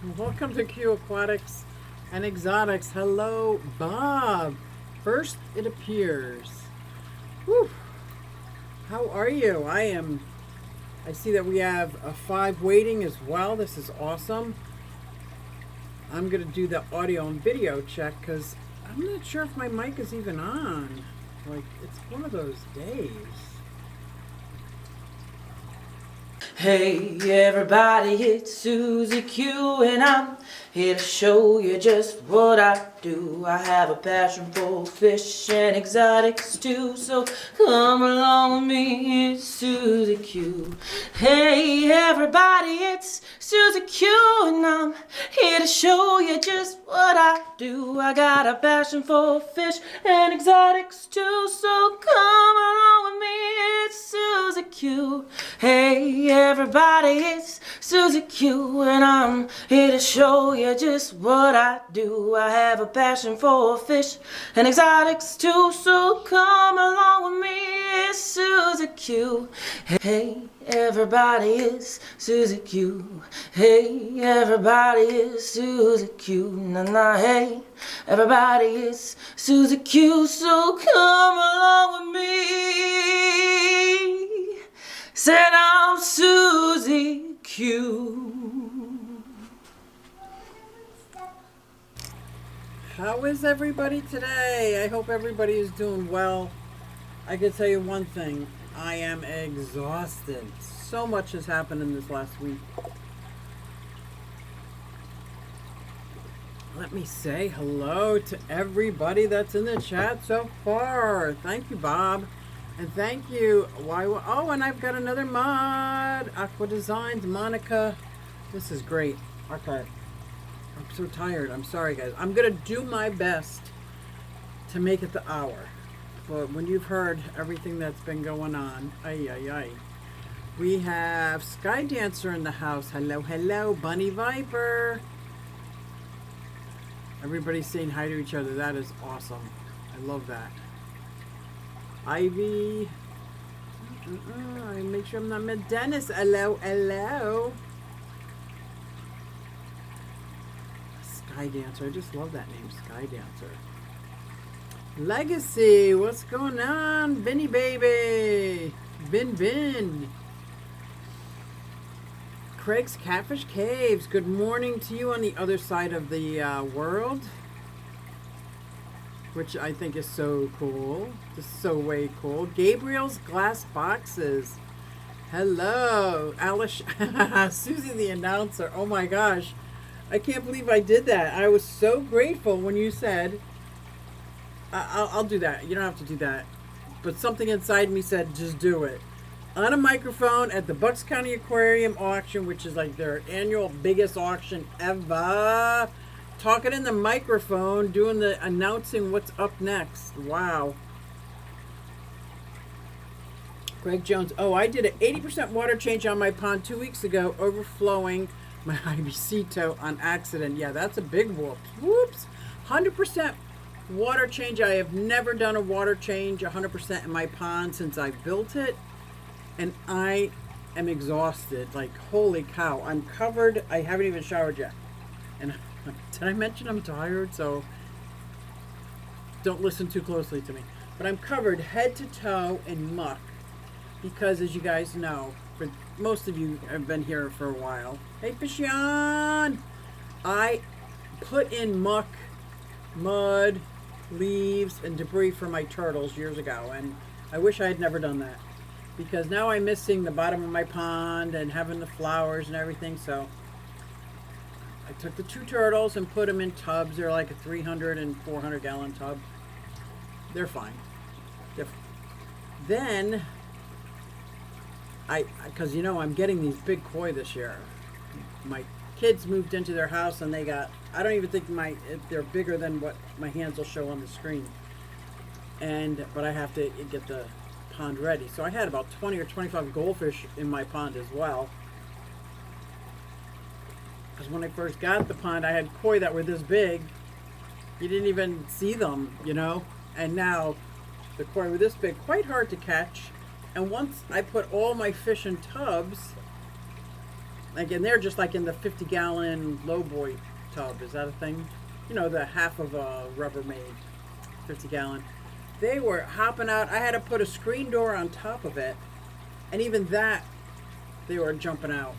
Welcome to Q Aquatics and Exotics. Hello, Bob. First it appears. Whew. How are you? I see that we have a 5 waiting as well. This is awesome. I'm going to do the audio and video check because I'm not sure if my mic is even on. Like, it's one of those days. Hey everybody, it's Susie Q and I'm here to show you just what I do. I have a passion for fish and exotics too, so come along with me, it's Susie Q. Hey everybody, it's Susie Q and I'm here to show you just what I do. I got a passion for fish and exotics too, so come along with me, it's Susie Q. Hey everybody, it's Susie Q and I'm here to show you just what I do. I have a passion for fish and exotics too, so come along with me, it's Susie Q. Hey everybody, it's Susie Q. Hey everybody, it's Susie Q. Nah nah, hey everybody, it's Susie Q, so come along with me. Said I'm Susie Q. How is everybody today? I hope everybody is doing well. I can tell you one thing. I am exhausted. So much has happened in this last week. Let me say hello to everybody that's in the chat so far. Thank you, Bob. And thank you. Oh, and I've got another mod. Aqua Designs, Monica. This is great. Okay. I'm so tired. I'm sorry, guys. I'm going to do my best to make it the hour. But when you've heard everything that's been going on, we have Sky Dancer in the house. Hello, hello, Bunny Viper. Everybody's saying hi to each other. That is awesome. I love that. Ivy. Make sure I'm not met. Dennis. Hello, hello. Sky Dancer. I just love that name, Sky Dancer. Legacy. What's going on, Vinny baby? Bin. Craig's Catfish Caves. Good morning to you on the other side of the world, which I think is so cool. Just so way cool. Gabriel's Glass Boxes. Hello, Alice. Susie the announcer. Oh my gosh. I can't believe I did that. I was so grateful when you said, I'll do that. You don't have to do that. But something inside me said, just do it. On a microphone at the Bucks County Aquarium auction, which is like their annual biggest auction ever. Talking in the microphone, doing the announcing what's up next. Wow. Greg Jones. Oh, I did an 80% water change on my pond 2 weeks ago, overflowing my IBC toe on accident. Yeah, that's a big whoop. Whoops. 100% water change. I have never done a water change 100% in my pond since I built it. And I am exhausted. Like, holy cow. I'm covered. I haven't even showered yet. And did I mention I'm tired? So don't listen too closely to me. But I'm covered head to toe in muck. Because as you guys know, for most of you have been here for a while. Hey, Fishion! I put in muck, mud, leaves, and debris for my turtles years ago. And I wish I had never done that. Because now I'm missing the bottom of my pond and having the flowers and everything. So I took the 2 turtles and put them in tubs. They're like a 300 and 400 gallon tub. They're fine. Then, because you know I'm getting these big koi this year. My kids moved into their house and they got, I don't even think they're bigger than what my hands will show on the screen. But I have to get the pond ready. So I had about 20 or 25 goldfish in my pond as well. Because when I first got the pond, I had koi that were this big. You didn't even see them, you know. And now the koi were this big, quite hard to catch. And once I put all my fish in tubs, Like, and they're just like in the 50-gallon lowboy tub. Is that a thing? You know, the half of a Rubbermaid 50-gallon. They were hopping out. I had to put a screen door on top of it, and even that, they were jumping out.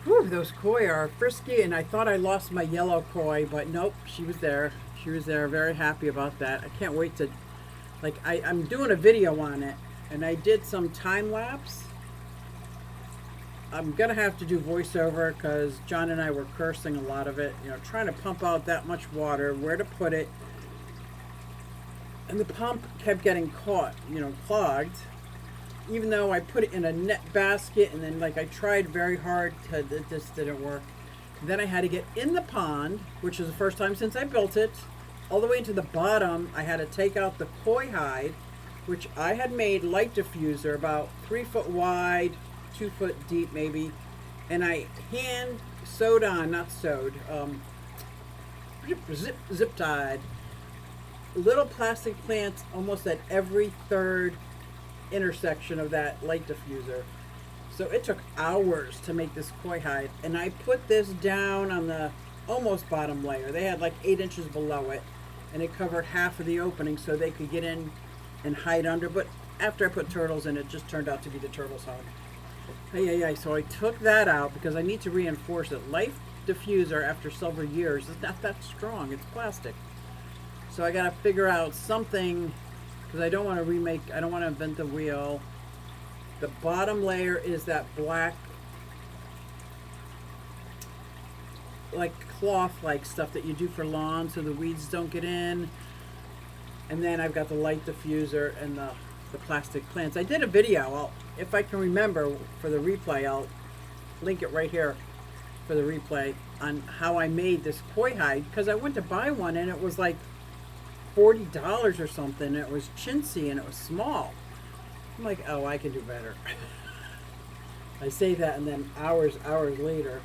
Whew, those koi are frisky, and I thought I lost my yellow koi, but nope, she was there. She was there, very happy about that. I can't wait to, like, I'm doing a video on it, and I did some time lapse. I'm gonna have to do voiceover because John and I were cursing a lot of it, you know, trying to pump out that much water, where to put it. And the pump kept getting caught, you know, clogged. Even though I put it in a net basket, and then like I tried very hard to, it just didn't work. Then I had to get in the pond, which is the first time since I built it, all the way into the bottom. I had to take out the koi hide, which I had made light diffuser about 3 foot wide, 2 foot deep maybe, and I hand sewed on, not sewed, zip tied little plastic plants almost at every third intersection of that light diffuser. So it took hours to make this koi hide, and I put this down on the almost bottom layer. They had like 8 inches below it, and it covered half of the opening so they could get in and hide under. But after I put turtles in, it just turned out to be the turtle's home. Yeah. So I took that out because I need to reinforce it. Light diffuser after several years is not that strong. It's plastic. So I got to figure out something, because I don't want to remake, I don't want to invent the wheel. The bottom layer is that black, like cloth-like stuff that you do for lawns so the weeds don't get in. And then I've got the light diffuser and the plastic plants. I did a video, if I can remember for the replay, I'll link it right here for the replay on how I made this koi hide, because I went to buy one and it was like $40 or something. It was chintzy and it was small. I'm like, oh, I can do better. I say that, and then hours later,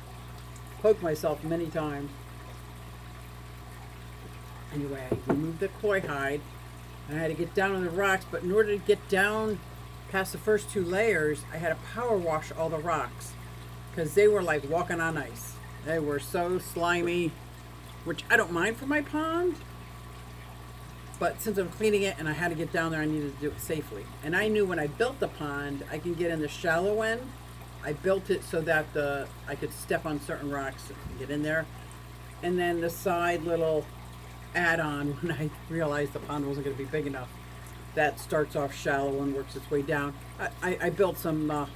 poke myself many times. Anyway, I removed the koi hide, and I had to get down on the rocks, but in order to get down past the first 2 layers, I had to power wash all the rocks, because they were like walking on ice. They were so slimy, which I don't mind for my pond. But since I'm cleaning it and I had to get down there, I needed to do it safely. And I knew when I built the pond, I can get in the shallow end. I built it so that I could step on certain rocks and get in there. And then the side little add-on, when I realized the pond wasn't going to be big enough, that starts off shallow and works its way down. I built some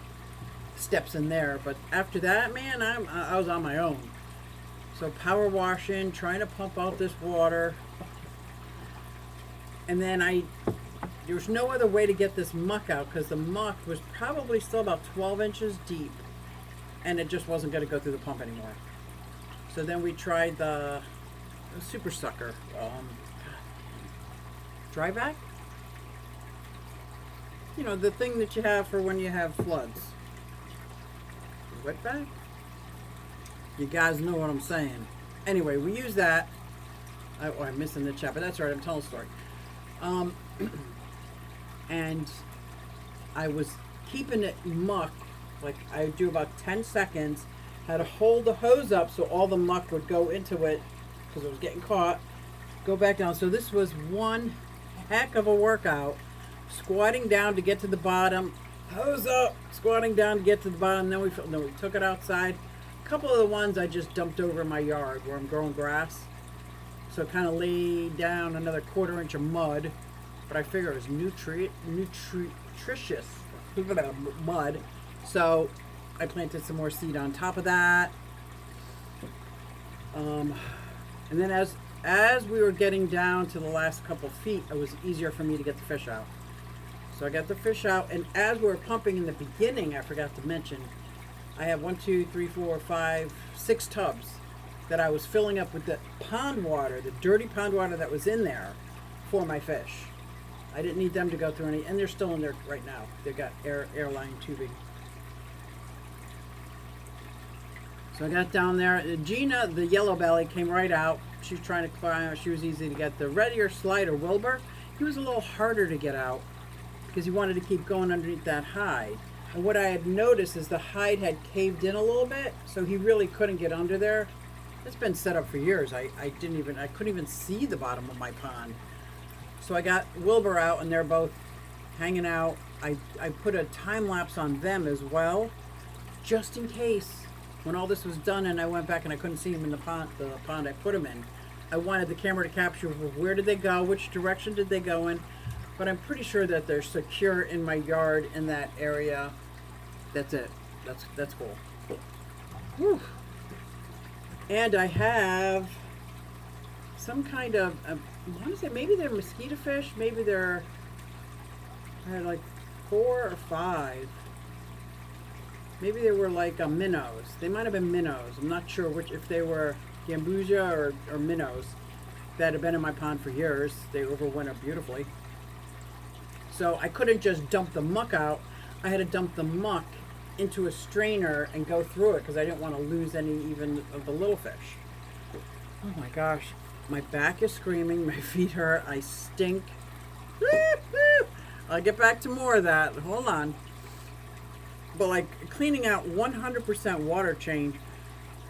steps in there, but after that, man, I was on my own. So power washing, trying to pump out this water. And then there was no other way to get this muck out, because the muck was probably still about 12 inches deep, and it just wasn't going to go through the pump anymore. So then we tried the super sucker, dry vac? You know, the thing that you have for when you have floods. Wet vac? You guys know what I'm saying. Anyway, we use that. I'm missing the chat, but that's all right, I'm telling a story. And I was keeping it muck, like I would do about 10 seconds, had to hold the hose up so all the muck would go into it, because it was getting caught, go back down. So this was one heck of a workout, squatting down to get to the bottom, hose up, squatting down to get to the bottom. Then we took it outside. A couple of the ones I just dumped over in my yard where I'm growing grass. So kind of laid down another 1/4 inch of mud, but I figure it was nutritious mud. So I planted some more seed on top of that. And then as we were getting down to the last couple feet, it was easier for me to get the fish out. So I got the fish out, and as we were pumping in the beginning, I forgot to mention, I have 1, 2, 3, 4, 5, 6 tubs that I was filling up with the pond water, the dirty pond water that was in there for my fish. I didn't need them to go through any, and they're still in there right now. They've got airline tubing. So I got down there. Gina, the yellow belly, came right out. She was trying to climb out. She was easy to get. The red ear slider, Wilbur, he was a little harder to get out because he wanted to keep going underneath that hide. And what I had noticed is the hide had caved in a little bit, so he really couldn't get under there. It's been set up for years. I couldn't even see the bottom of my pond. So I got Wilbur out and they're both hanging out. I put a time lapse on them as well, just in case when all this was done and I went back and I couldn't see him in the pond I put him in. I wanted the camera to capture where did they go, which direction did they go in, but I'm pretty sure that they're secure in my yard in that area. That's it. That's cool. Whew. And I have some kind of, I want to say maybe they're mosquito fish, maybe they're, I had like 4 or 5. Maybe they were like minnows. They might have been minnows. I'm not sure which, if they were gambusia or minnows that have been in my pond for years. They overwinter beautifully. So I couldn't just dump the muck out. I had to dump the muck into a strainer and go through it because I didn't want to lose any even of the little fish. Oh my gosh. My back is screaming. My feet hurt. I stink. I'll get back to more of that. Hold on. But like cleaning out 100% water change.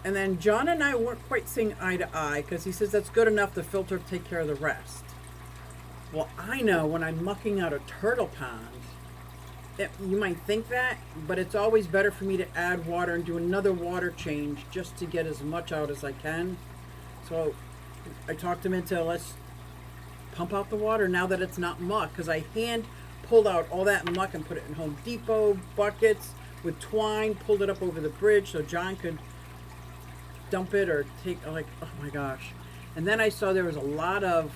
And then John and I weren't quite seeing eye to eye because he says that's good enough. The filter to take care of the rest. Well, I know when I'm mucking out a turtle pond, you might think that, but it's always better for me to add water and do another water change just to get as much out as I can. So I talked him into let's pump out the water now that it's not muck, because I hand pulled out all that muck and put it in Home Depot buckets with twine, pulled it up over the bridge so John could dump it or take, like, oh my gosh. And then I saw there was a lot of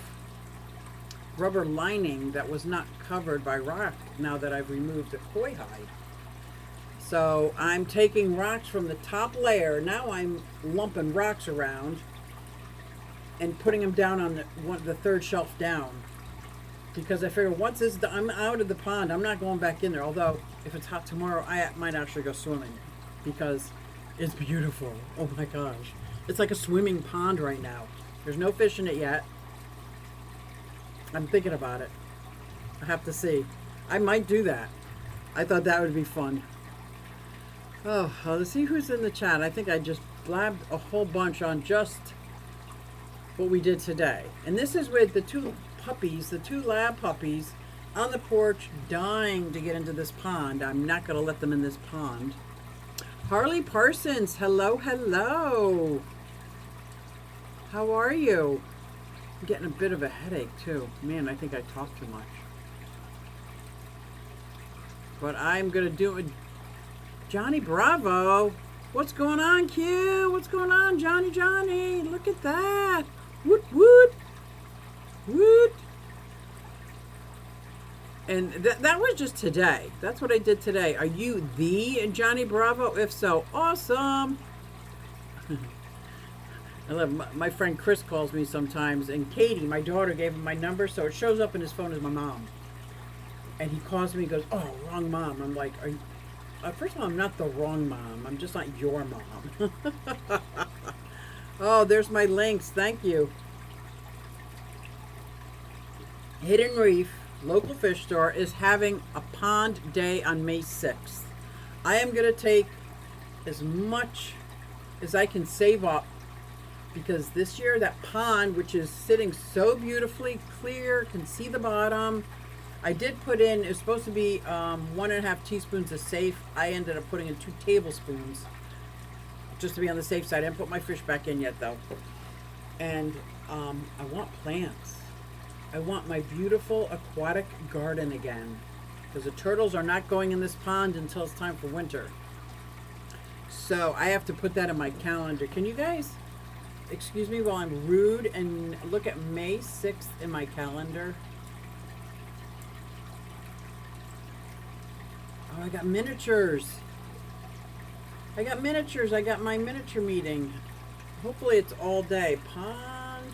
rubber lining that was not covered by rock now that I've removed the koi hide. So I'm taking rocks from the top layer. Now I'm lumping rocks around and putting them down on the third shelf down, because I figure once I'm out of the pond, I'm not going back in there. Although if it's hot tomorrow, I might actually go swimming because it's beautiful. Oh my gosh, it's like a swimming pond right now. There's no fish in it yet. I'm thinking about it. I have to see. I might do that. I thought that would be fun. Oh, let's see who's in the chat. I think I just blabbed a whole bunch on just what we did today. And this is with the 2 puppies, the 2 lab puppies on the porch dying to get into this pond. I'm not going to let them in this pond. Harley Parsons, hello, hello. How are you? I'm getting a bit of a headache too. Man, I think I talked too much. But I'm going to do it. Johnny Bravo. What's going on, Q? What's going on, Johnny? Look at that. Woot, woot. Woot. And that was just today. That's what I did today. Are you the Johnny Bravo? If so, awesome. I love my friend Chris calls me sometimes, and Katie, my daughter, gave him my number, so it shows up in his phone as my mom. And he calls me and goes, "Oh, wrong mom." I'm like, "Are you?" First of all, I'm not the wrong mom. I'm just not your mom. Oh, there's my links. Thank you. Hidden Reef local fish store is having a pond day on May 6th. I am going to take as much as I can save up, because this year that pond, which is sitting so beautifully clear, can see the bottom. I did put in, it's supposed to be 1.5 teaspoons of safe. I ended up putting in 2 tablespoons just to be on the safe side. I didn't put my fish back in yet though. And I want plants. I want my beautiful aquatic garden again, because the turtles are not going in this pond until it's time for winter. So I have to put that in my calendar. Can you guys excuse me while I'm rude and look at May 6th in my calendar? Oh, I got miniatures. I got my miniature meeting. Hopefully it's all day. Pond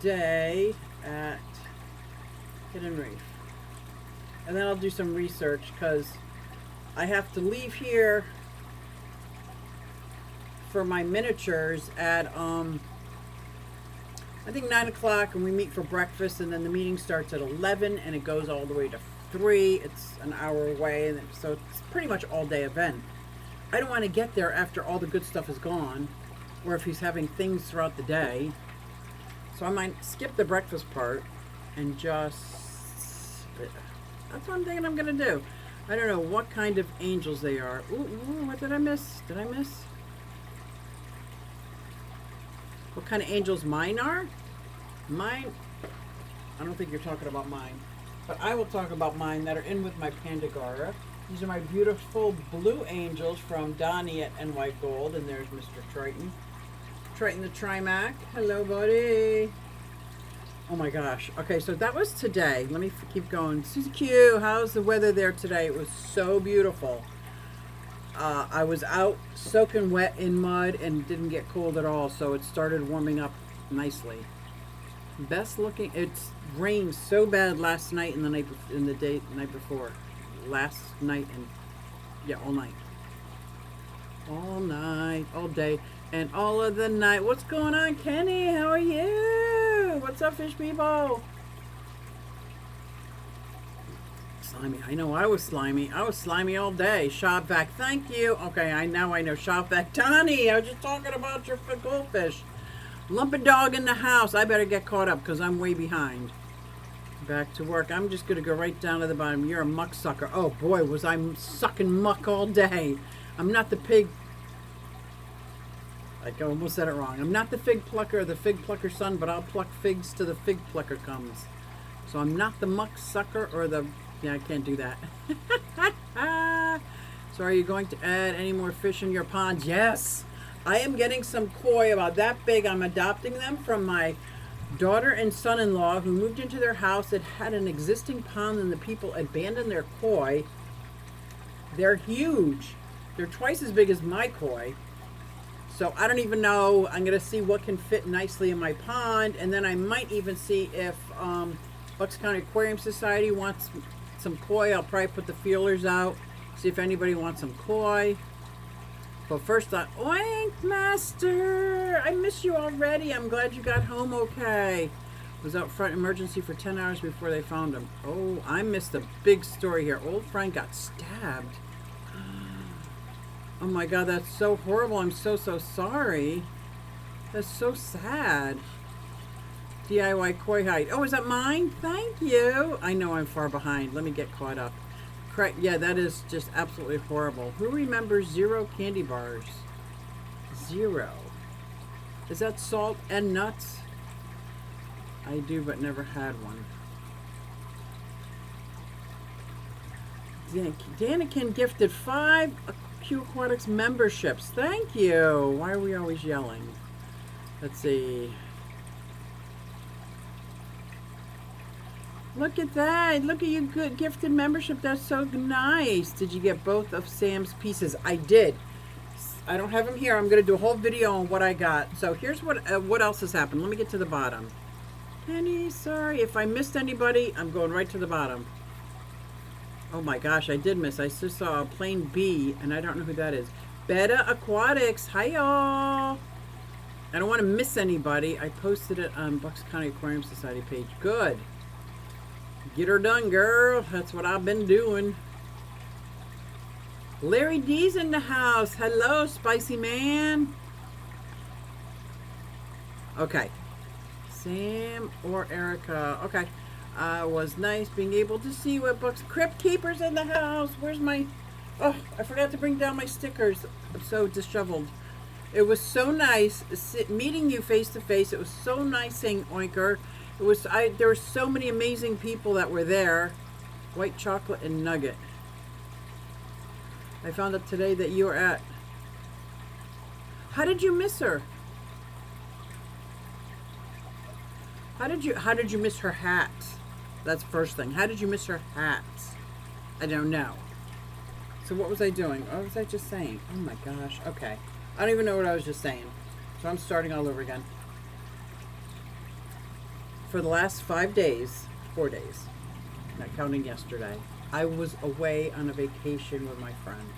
day at Hidden Reef. And then I'll do some research, because I have to leave here for my miniatures at I think 9 o'clock, and we meet for breakfast, and then the meeting starts at 11 and it goes all the way to 3. It's an hour away, and so it's pretty much all day event. I don't want to get there after all the good stuff is gone, or if he's having things throughout the day. So I might skip the breakfast part and just, that's what I'm thinking I'm going to do. I don't know what kind of angels they are. Ooh, what did I miss? Did I miss? What kind of angels mine are? Mine, I don't think you're talking about mine. But I will talk about mine that are in with my Pandagara. These are my beautiful blue angels from Donnie at NY Gold. And there's Mr. Triton. Triton the Trimac. Hello, buddy. Oh my gosh. Okay, so that was today. Let me keep going. Susie Q, how's the weather there today? It was so beautiful. I was out soaking wet in mud and didn't get cold at all, so it started warming up nicely. Best looking. It's rained so bad last night and the night before. Last night and yeah, all night. All night, all day, and all of the night. What's going on, Kenny? How are you? What's up, fish people? Slimy. I know I was slimy. I was slimy all day. Shop vac. Thank you. Okay, I know shop vac. Tony, I was just talking about your goldfish. Lumpy dog in the house. I better get caught up because I'm way behind. Back to work. I'm just going to go right down to the bottom. You're a muck sucker. Oh boy, was I sucking muck all day. I'm not the pig. I almost said it wrong. I'm not the fig plucker or the fig plucker's son, but I'll pluck figs till the fig plucker comes. So I'm not the muck sucker or the... Yeah, I can't do that. So are you going to add any more fish in your pond? Yes. I am getting some koi about that big. I'm adopting them from my daughter and son-in-law who moved into their house that had an existing pond and the people abandoned their koi. They're huge. They're twice as big as my koi. So I don't even know. I'm going to see what can fit nicely in my pond. And then I might even see if Bucks County Aquarium Society wants some koi. I'll probably put the feelers out. See if anybody wants some koi. But first I... Oink, Master! I miss you already. I'm glad you got home okay. Was out front emergency for 10 hours before they found him. Oh, I missed a big story here. Old Frank got stabbed. Oh my God, that's so horrible. I'm so sorry. That's so sad. DIY koi hide. Oh, is that mine? Thank you. I know I'm far behind. Let me get caught up. Correct. Yeah, that is just absolutely horrible. Who remembers Zero candy bars? Zero. Is that salt and nuts? I do, but never had one. Danikin gifted 5 Q Aquatics memberships. Thank you. Why are we always yelling? Let's see. Look at that. Look at your good gifted membership. That's so nice. Did you get both of Sam's pieces? I did. I don't have them here. I'm going to do a whole video on what I got. So here's what else has happened. Let me get to the bottom. Penny, sorry. If I missed anybody, I'm going right to the bottom. Oh my gosh, I did miss. I just saw a plain B, and I don't know who that is. Betta Aquatics. Hi, y'all. I don't want to miss anybody. I posted it on Bucks County Aquarium Society page. Good. Get her done, girl. That's what I've been doing. Larry D's in the house. Hello, spicy man. Okay. Sam or Erica. Okay. Was nice being able to see what books. Crypt Keepers in the house. Where's my... Oh, I forgot to bring down my stickers. I'm so disheveled. It was so nice meeting you face to face. It was so nice seeing Oinker. It was. There were so many amazing people that were there. White chocolate and nugget. I found out today that you were at... How did you miss her? How did you miss her hat? That's the first thing. How did you miss her hat? I don't know. So what was I doing? What was I just saying? Oh my gosh. Okay. I don't even know what I was just saying. So I'm starting all over again. For the last 5 days, 4 days, not counting yesterday, I was away on a vacation with my friend.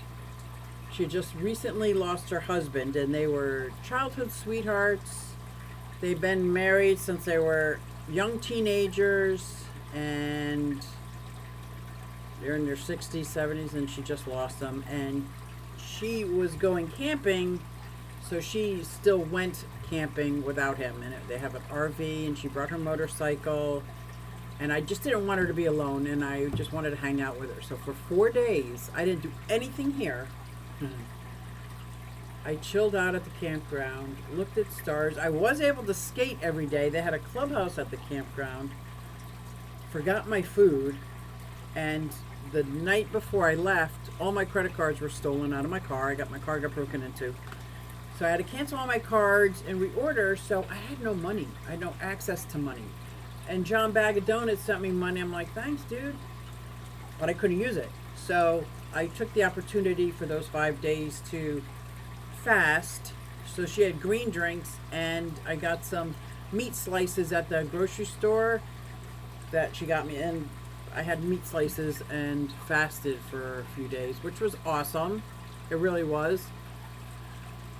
She just recently lost her husband, and they were childhood sweethearts. They've been married since they were young teenagers, and They're in their 60s, 70s, and she just lost them. And she was going camping, so she still went camping without him. And they have an RV, and she brought her motorcycle. And I just didn't want her to be alone, and I just wanted to hang out with her. So for 4 days, I didn't do anything here. I chilled out at the campground, looked at stars. I was able to skate every day. They had a clubhouse at the campground. Forgot my food, and the night before I left, all my credit cards were stolen out of my car. My car got broken into. So I had to cancel all my cards and reorder, so I had no money. I had no access to money. And John Bag of Donuts sent me money. I'm like, thanks, dude. But I couldn't use it. So I took the opportunity for those 5 days to fast. So she had green drinks, and I got some meat slices at the grocery store that she got me. And I had meat slices and fasted for a few days, which was awesome. It really was.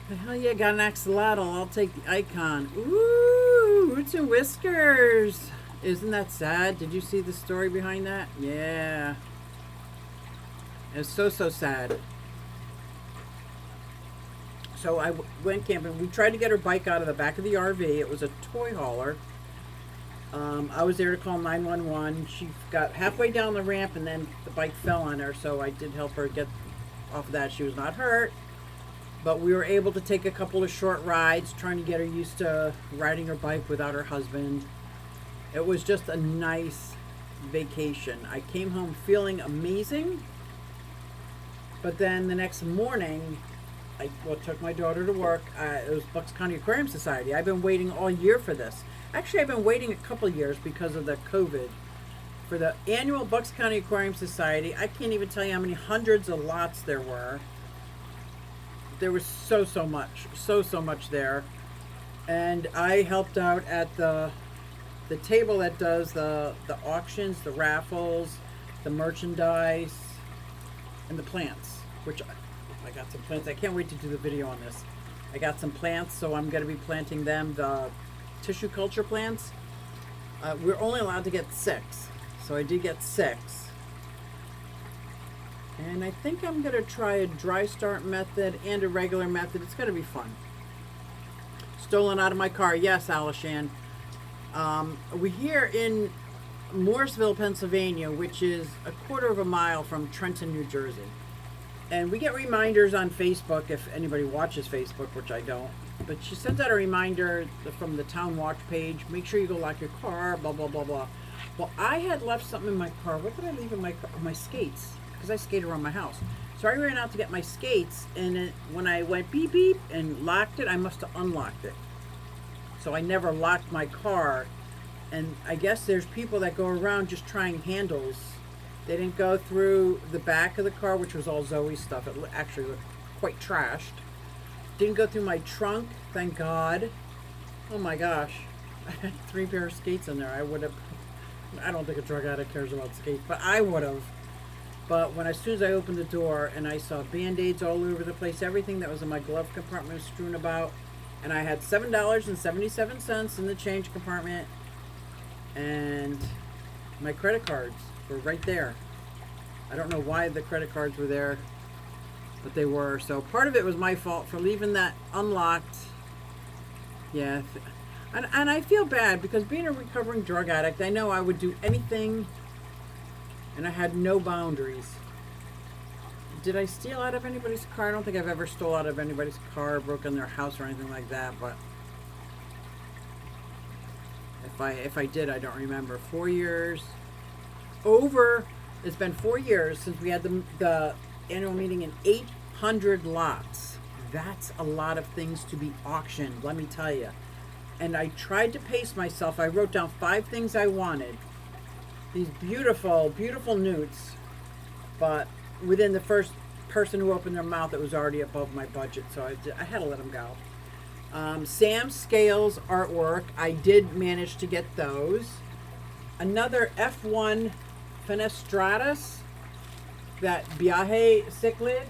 And hell yeah, got an axolotl. I'll take the icon. Ooh, roots and whiskers. Isn't that sad? Did you see the story behind that? Yeah. It's so sad. So I went camping. We tried to get her bike out of the back of the RV. It was a toy hauler. I was there to call 911. She got halfway down the ramp, and then the bike fell on her, so I did help her get off of that. She was not hurt, but we were able to take a couple of short rides, trying to get her used to riding her bike without her husband. It was just a nice vacation. I came home feeling amazing, but then the next morning, I took my daughter to work. It was Bucks County Aquarium Society. I've been waiting all year for this. Actually, I've been waiting a couple of years because of the COVID. For the annual Bucks County Aquarium Society, I can't even tell you how many hundreds of lots there were. There was so much there. And I helped out at the table that does the auctions, the raffles, the merchandise, and the plants, which I got some plants. I can't wait to do the video on this. I got some plants, so I'm going to be planting them, the tissue culture plants. We're only allowed to get 6, so I did get 6. And I think I'm going to try a dry start method and a regular method. It's going to be fun. Stolen out of my car. Yes, Alishan. We're here in Morrisville, Pennsylvania, which is a quarter of a mile from Trenton, New Jersey. And we get reminders on Facebook, if anybody watches Facebook, which I don't. But she sends out a reminder from the Town Watch page. Make sure you go lock your car, blah, blah, blah, blah. Well, I had left something in my car. What did I leave in my car? My skates, because I skate around my house. So I ran out to get my skates, and when I went beep, beep, and locked it, I must have unlocked it. So I never locked my car. And I guess there's people that go around just trying handles. They didn't go through the back of the car, which was all Zoe stuff. It actually looked quite trashed. Didn't go through my trunk, thank God. Oh my gosh. I had 3 pair of skates in there. I don't think a drug addict cares about skates, but I would have. But as soon as I opened the door and I saw Band-Aids all over the place, everything that was in my glove compartment was strewn about. And I had $7.77 in the change compartment. And my credit cards were right there. I don't know why the credit cards were there, but they were. So part of it was my fault for leaving that unlocked. Yeah. And I feel bad because being a recovering drug addict, I know I would do anything, and I had no boundaries. Did I steal out of anybody's car? I don't think I've ever stole out of anybody's car, broken their house or anything like that, but if I did, I don't remember. 4 years. It's been 4 years since we had the annual meeting in 800 lots. That's a lot of things to be auctioned, let me tell you. And I tried to pace myself. I wrote down 5 things I wanted. These beautiful, beautiful newts. But within the first person who opened their mouth, it was already above my budget. So I had to let them go. Sam Scales artwork. I did manage to get those. Another F1 Fenestratus. That Biahe cichlid.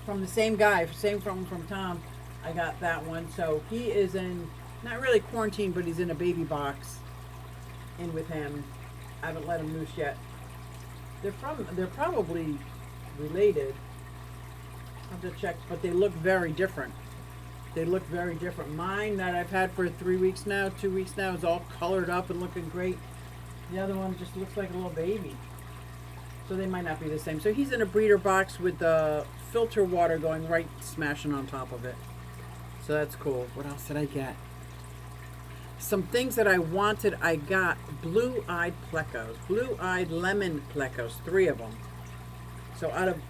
From the same guy. From Tom. I got that one. So he is in, not really quarantine, but he's in a baby box in with him. I haven't let him loose yet. They're probably related. I'll have to check, but they look very different. They look very different. Mine that I've had for 3 weeks now, 2 weeks now, is all colored up and looking great. The other one just looks like a little baby. So they might not be the same. So he's in a breeder box with the filter water going right smashing on top of it. So that's cool. What else did I get? Some things that I wanted, I got blue-eyed plecos. Blue-eyed lemon plecos, 3 of them. So out of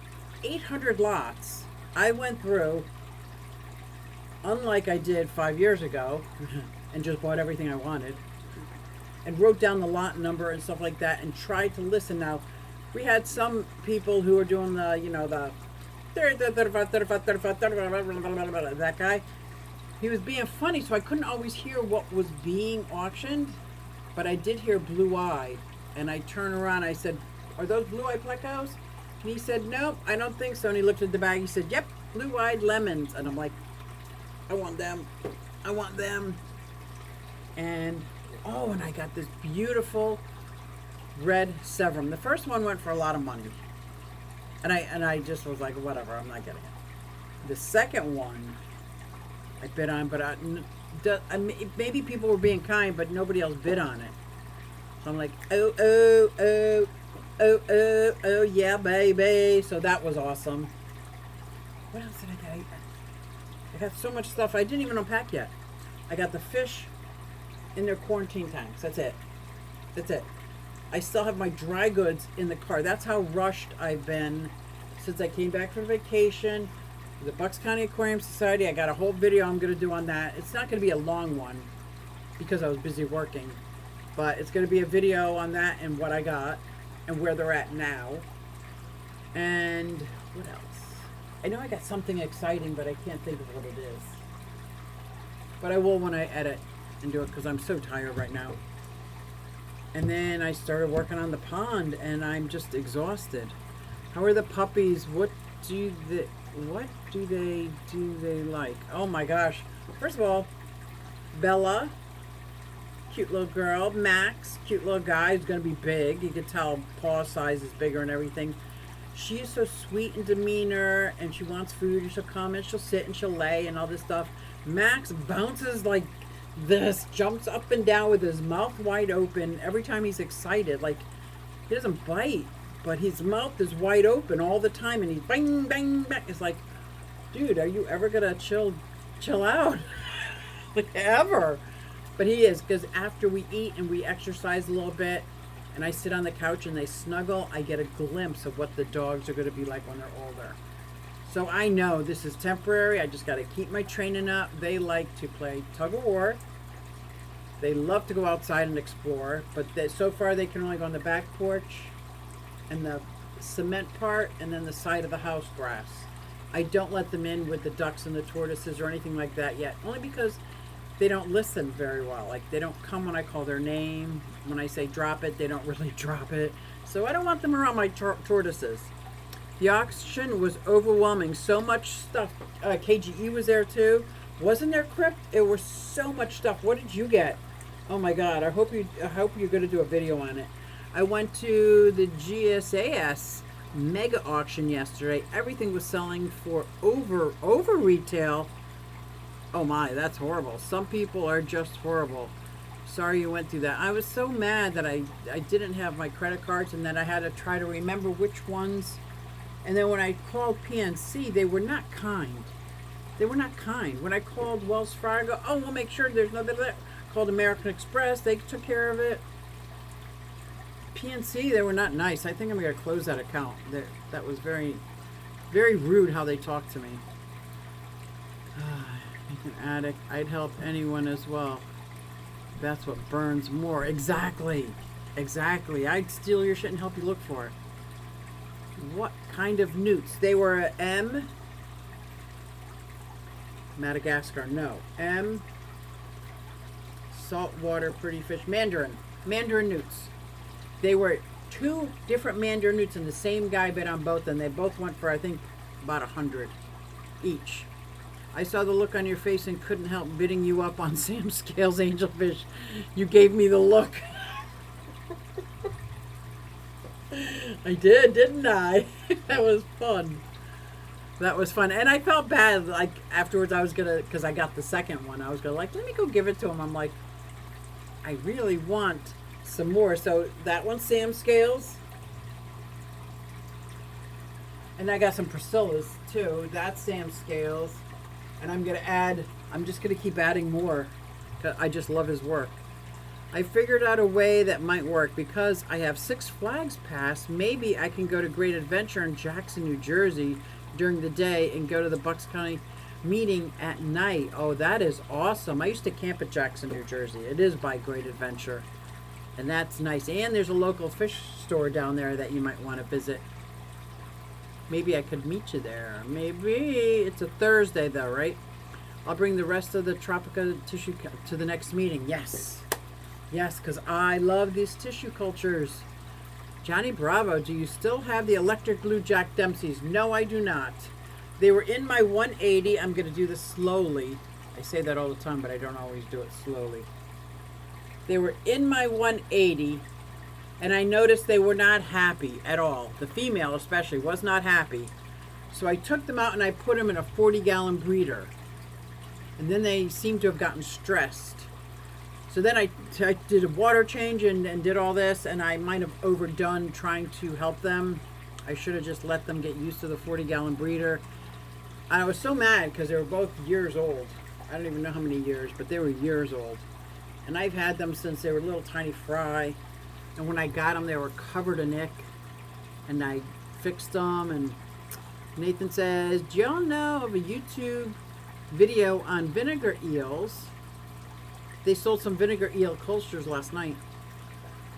800 lots, I went through, unlike I did 5 years ago, and just bought everything I wanted, and wrote down the lot number and stuff like that, and tried to listen. Now, we had some people who were doing the, you know, the 35, 35, 35, 35, that guy. He was being funny, so I couldn't always hear what was being auctioned, but I did hear blue-eyed, and I turned around, I said, are those blue-eyed plecos? And he said, nope, I don't think so. And he looked at the bag, he said, yep, blue-eyed lemons. And I'm like, I want them. I want them. And, oh, and I got this beautiful red Severum. The first one went for a lot of money. And I just was like, whatever, I'm not getting it. The second one, I bid on, but maybe people were being kind, but nobody else bid on it. So I'm like, oh, yeah, baby. So that was awesome. What else did I get? I got so much stuff. I didn't even unpack yet. I got the fish in their quarantine tanks. That's it. That's it. I still have my dry goods in the car. That's how rushed I've been since I came back from vacation. The Bucks County Aquarium Society, I got a whole video I'm going to do on that. It's not going to be a long one because I was busy working. But it's going to be a video on that and what I got and where they're at now. And what else? I know I got something exciting, but I can't think of what it is. But I will when I edit and do it because I'm so tired right now. And then I started working on the pond and I'm just exhausted. How are the puppies? What do they like? Oh my gosh. First of all, Bella, cute little girl. Max, cute little guy who's going to be big. You can tell paw size is bigger and everything. She is so sweet in demeanor and she wants food and she'll come and she'll sit and she'll lay and all this stuff. Max bounces like this, jumps up and down with his mouth wide open every time he's excited. Like, he doesn't bite, but his mouth is wide open all the time and he's bang, bang, bang. It's like, dude, are you ever gonna chill out? Like, ever. But he is, because after we eat and we exercise a little bit and I sit on the couch and they snuggle, I get a glimpse of what the dogs are going to be like when they're older. So I know this is temporary. I just got to keep my training up. They like to play tug of war. They love to go outside and explore, but so far they can only go on the back porch and the cement part and then the side of the house grass. I don't let them in with the ducks and the tortoises or anything like that yet, only because they don't listen very well. Like, they don't come when I call their name. When I say drop it, they don't really drop it. So I don't want them around my tortoises. The auction was overwhelming. So much stuff. KGE was there too. Wasn't there, Crypt? It was so much stuff. What did you get? Oh my God! I hope you're going to do a video on it. I went to the GSAS mega auction yesterday. Everything was selling for over retail. Oh my, that's horrible. Some people are just horrible. Sorry you went through that. I was so mad that I didn't have my credit cards and that I had to try to remember which ones. And then when I called PNC, they were not kind. They were not kind. When I called Wells Fargo, oh, we'll make sure there's nothing there. Called American Express, they took care of it. PNC, they were not nice. I think I'm going to close that account. That was very, very rude how they talked to me. An addict, I'd help anyone as well. That's what burns more. Exactly. I'd steal your shit and help you look for it. What kind of newts? They were a M. Madagascar, no. M. Saltwater pretty fish. Mandarin newts. They were 2 different mandarin newts and the same guy bid on both and they both went for, I think, about 100 each. I saw the look on your face and couldn't help bidding you up on Sam Scales angelfish. You gave me the look. I did, didn't I? That was fun. That was fun. And I felt bad, like, afterwards I was going to, because I got the second one, I was going to, like, let me go give it to him. I'm like, I really want some more. So that one's Sam Scales. And I got some Priscilla's, too. That's Sam Scales. And I'm going to add, I'm just going to keep adding more. 'Cause I just love his work. I figured out a way that might work because I have Six Flags Pass. Maybe I can go to Great Adventure in Jackson, New Jersey during the day and go to the Bucks County meeting at night. Oh, that is awesome. I used to camp at Jackson, New Jersey. It is by Great Adventure. And that's nice. And there's a local fish store down there that you might want to visit. Maybe I could meet you there. Maybe. It's a Thursday though, right? I'll bring the rest of the Tropica tissue to the next meeting. Yes. Yes, because I love these tissue cultures. Johnny Bravo, do you still have the electric blue Jack Dempsey's? No, I do not. They were in my 180. I'm going to do this slowly. I say that all the time, but I don't always do it slowly. They were in my 180, and I noticed they were not happy at all. The female especially was not happy. So I took them out and I put them in a 40-gallon breeder. And then they seemed to have gotten stressed. So then I did a water change and did all this, and I might have overdone trying to help them. I should have just let them get used to the 40-gallon breeder. And I was so mad because they were both years old. I don't even know how many years, but they were years old. And I've had them since they were little tiny fry. And when I got them, they were covered in ick. And I fixed them. And Nathan says, do y'all know of a YouTube video on vinegar eels? They sold some vinegar eel cultures last night.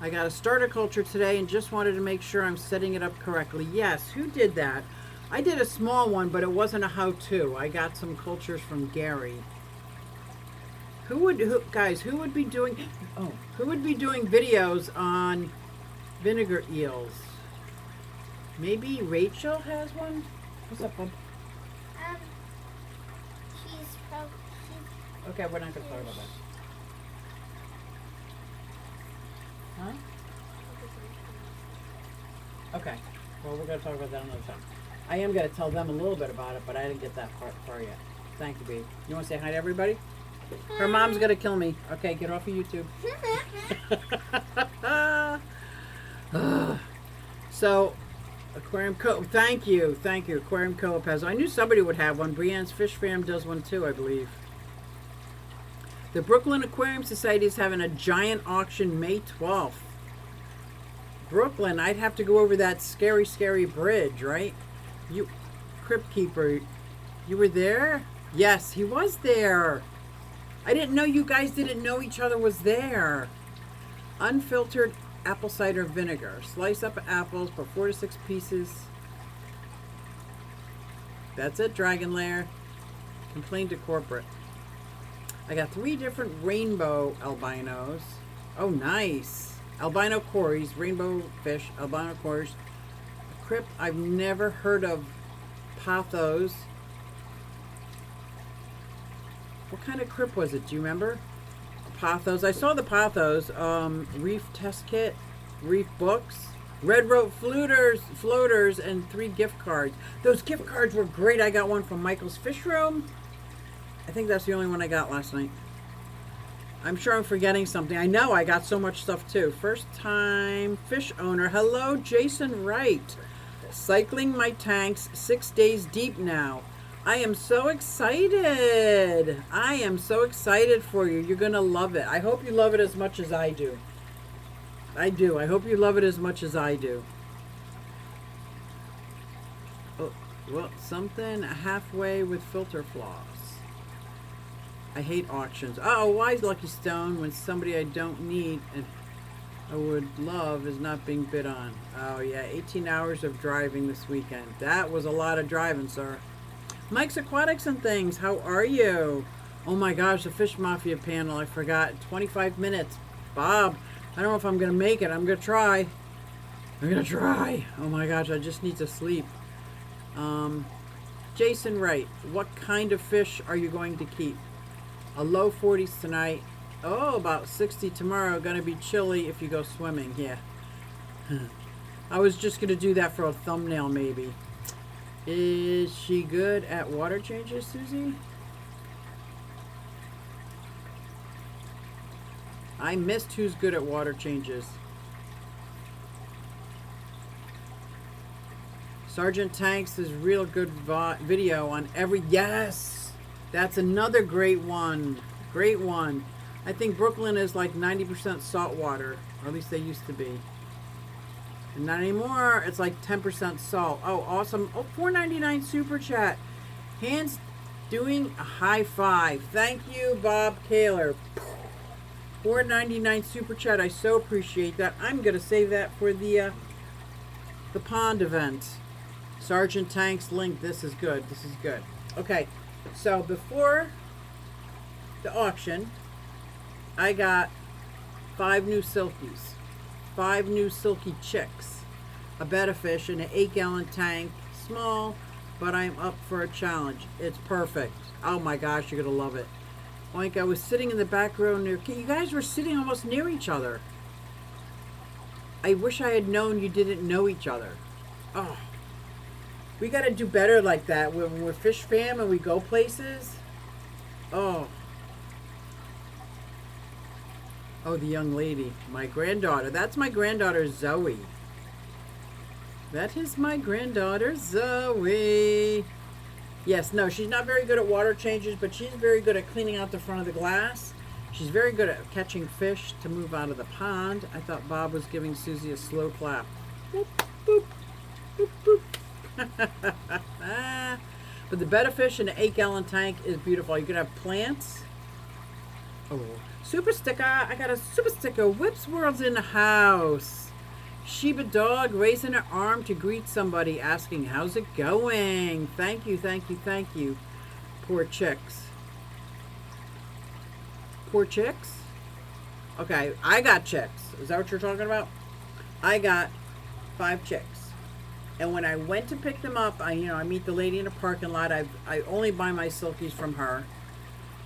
I got a starter culture today and just wanted to make sure I'm setting it up correctly. Yes, who did that? I did a small one, but it wasn't a how-to. I got some cultures from Gary. Who would be doing videos on vinegar eels? Maybe Rachel has one? What's up, bub? Okay, we're not going to talk about that. Huh? Okay. Well, we're going to talk about that another time. I am going to tell them a little bit about it, but I didn't get that part far yet. Thank you, babe. You want to say hi to everybody? Her mom's going to kill me. Okay, get off of YouTube. So, Aquarium Co. Thank you. Aquarium Co-op has. I knew somebody would have one. Brienne's Fish Fam does one too, I believe. The Brooklyn Aquarium Society is having a giant auction May 12th. Brooklyn, I'd have to go over that scary, scary bridge, right? You, Crypt Keeper, you were there? Yes, he was there. I didn't know you guys didn't know each other was there. Unfiltered apple cider vinegar. Slice up apples, put 4 to 6 pieces. That's it, Dragon Lair. Complain to corporate. I got 3 different rainbow albinos. Oh, nice. Albino cories, rainbow fish, albino cories. Crypt, I've never heard of pothos. What kind of crypt was it? Do you remember? Pothos. I saw the pothos. Reef test kit, reef books, red rope floaters, and 3 gift cards. Those gift cards were great. I got one from Michael's Fish Room. I think that's the only one I got last night. I'm sure I'm forgetting something. I know I got so much stuff too. First time fish owner. Hello, Jason Wright. Cycling my tanks 6 days deep now. I am so excited. I am so excited for you. You're going to love it. I hope you love it as much as I do. I do. I hope you love it as much as I do. Oh, well, something halfway with filter floss. I hate auctions. Oh, why is Lucky Stone when somebody I don't need and I would love is not being bid on? Oh, yeah, 18 hours of driving this weekend. That was a lot of driving, sir. Mike's Aquatics and Things, how are you? Oh my gosh, the Fish Mafia panel, I forgot. 25 minutes. Bob, I don't know if I'm going to make it. I'm going to try. I'm going to try. Oh my gosh, I just need to sleep. Jason Wright, what kind of fish are you going to keep? A low 40s tonight. Oh, about 60 tomorrow. Going to be chilly if you go swimming. Yeah. I was just going to do that for a thumbnail maybe. Is she good at water changes, Susie? I missed who's good at water changes. Sergeant Tanks is real good video on every... Yes! That's another great one. Great one. I think Brooklyn is like 90% salt water. Or at least they used to be. And not anymore. It's like 10% salt. Oh, awesome. Oh, $4.99 super chat. Hands doing a high five. Thank you, Bob Kaler. $4.99 super chat. I so appreciate that. I'm going to save that for the pond event. Sergeant Tanks link. This is good. This is good. Okay. So before the auction, I got 5 new silkies. 5 new silky chicks. A betta fish in an 8-gallon tank. Small, but I'm up for a challenge. It's perfect. Oh my gosh, you're going to love it. Like I was sitting in the back row near... You guys were sitting almost near each other. I wish I had known you didn't know each other. Oh. We got to do better like that when we're fish fam and we go places. Oh. Oh, the young lady. My granddaughter. That's my granddaughter, Zoe. That is my granddaughter, Zoe. Yes, no, she's not very good at water changes, but she's very good at cleaning out the front of the glass. She's very good at catching fish to move out of the pond. I thought Bob was giving Susie a slow clap. Boop, boop, boop, boop. But the betta fish in an 8-gallon tank is beautiful. You could have plants. Oh, super sticker. I got a super sticker. Whips World's in the house. Shiba dog raising her arm to greet somebody, asking, how's it going? Thank you, thank you, thank you. Poor chicks. Poor chicks? Okay, I got chicks. Is that what you're talking about? I got 5 chicks. And when I went to pick them up, I meet the lady in the parking lot. I only buy my silkies from her.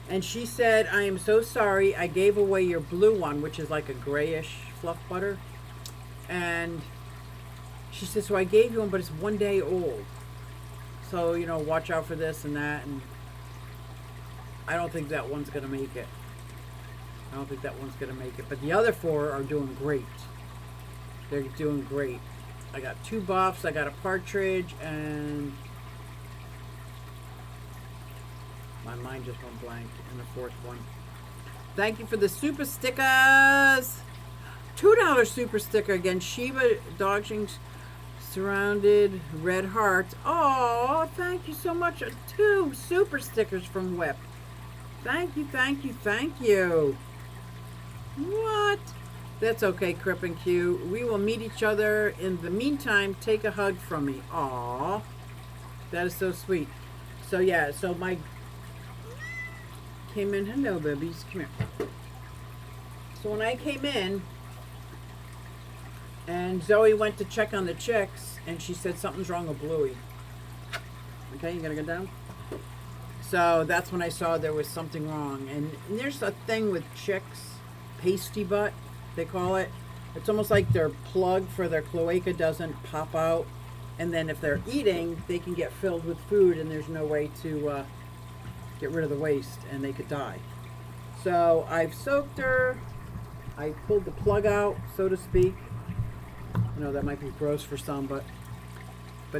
And she said, I am so sorry. I gave away your blue one, which is like a grayish fluff butter. And she said, so I gave you one, but it's 1 day old. So, watch out for this and that. And I don't think that one's going to make it. I don't think that one's going to make it. But the other 4 are doing great. They're doing great. I got 2 buffs. I got a partridge. And my mind just went blank in the 4th one. Thank you for the super stickers. $2 super sticker again. Shiba Dodging Surrounded Red Hearts. Oh, thank you so much. 2 super stickers from Whip. Thank you, thank you, thank you. What? That's okay, Crip and Q. We will meet each other. In the meantime, take a hug from me. Aw. That is so sweet. So, yeah, so my... Came in. Hello, babies. Come here. So when I came in, and Zoe went to check on the chicks, and she said something's wrong with Bluey. Okay, you gotta go down? So that's when I saw there was something wrong. And there's a thing with chicks, pasty butt, they call it. It's almost like their plug for their cloaca doesn't pop out. And then if they're eating, they can get filled with food, and there's no way to get rid of the waste, and they could die. So I've soaked her. I pulled the plug out, so to speak. I know that might be gross for some, but